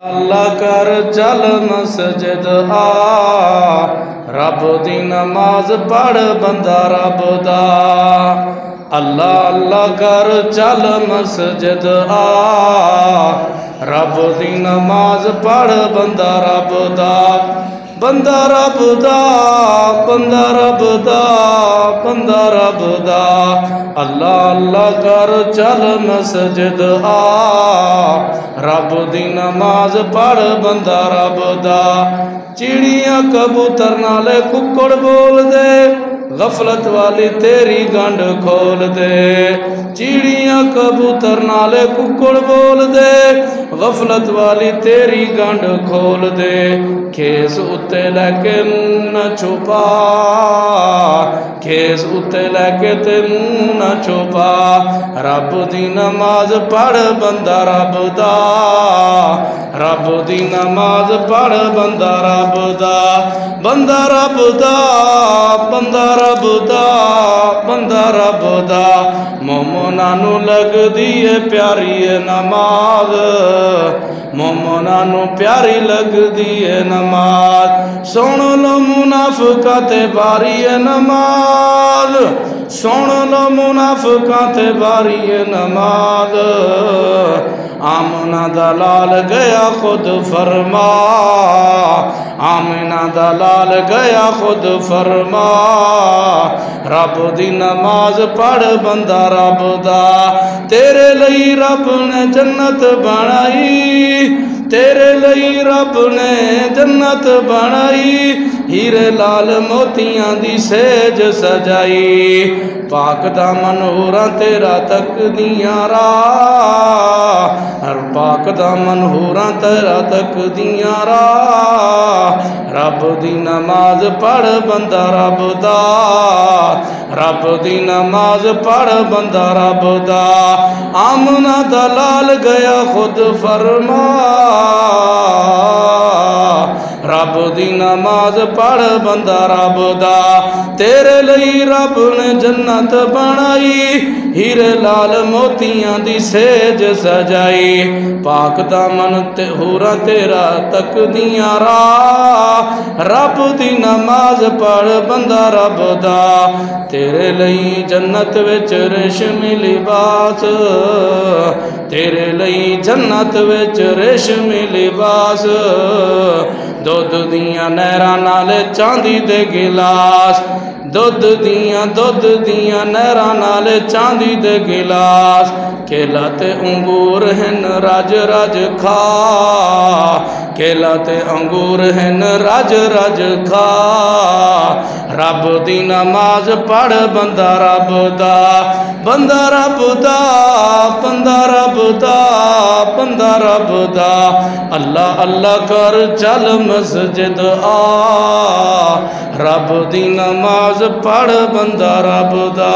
अल्लाह कर चल मस्जिद आ, रब दी नमाज पढ़ बंदा रब दा। अल्लाह अल्लाह कर चल मस्जिद आ, रब दी नमाज पढ़ बंदा रब दा। बंदा रब दा, बंदा रब दा, बंदा रब दा। अल्लाह अल्लाह कर चल मस्जिद आ, रब दी नमाज पढ़ बंदा रब दा। चिड़ियां कबूतर नाले कुक्कड़ बोल दे, गफलत वाली तेरी गंढ खोल दे। चिड़ियां कबूतर नाले कुक्कड़ बोल दे, गफलत वाली तेरी गंढ खोल दे। खेस उत्ते लैके मुंह न छुपा, खेस उत्ते लैके ते मुंह न छुपा। रब दी नमाज पढ़ बंदा रब दा, रब दी नमाज पढ़ बंदा रब दा। बंदा रब दा, बंदा रब दा, बंदा रब दा। मोमना नू लगदी है प्यारी है नमाज, मोमना नू प्यारी लगदी है नमाज। सुन लो मुनाफिकां ते बारी है नमाज, सुन लो मुनाफिकां ते बारी है नमाज। आमना दलाल गया खुद फरमा, आमना दलाल गया खुद फरमा। रब दी नमाज पढ़ बंदा रब दा। तेरे लई रब ने जन्नत बनाई, तेरे लई रब ने जन्नत बनाई। हीरे लाल मोतियां दी सेज सजाई, पाक दामन होरां तेरा तकदियां राह, हर पाक दामन होरां तेरा तकदियां राह। रब दी नमाज पढ़ बंदा रब दा, रब दी नमाज पढ़ बंदा रब दा। आमना दलाल गया खुद फरमा, रब दी नमाज पढ़ बंदा रब दा। तेरे लई रब ने जन्नत बनाई, हीरे लाल मोतियां दी सेज सजाई। पाक दामन ते होरां तेरा तकदियां राह, रब दी नमाज पढ़ बंदा रब दा। तेरे लई जन्नत विच रेशमी लिबास, तेरे लई जन्नत विच रेशमी लिबास। दुध दियां नहरां नाले चांदी दे गिलास, दुध दियां नहरां नाले चांदी दे गिलास। केला ते अंगूर हन रज रज खा, केला ते अंगूर हन रज रज खा। रब दी नमाज पढ़ बंदा रब दा, बंदा रब दा, बंदा रब दा, बंदा रब दा। अल्लाह अल्लाह कर चल मस्जिद आ, रब दी नमाज पढ़ बंदा रब दा।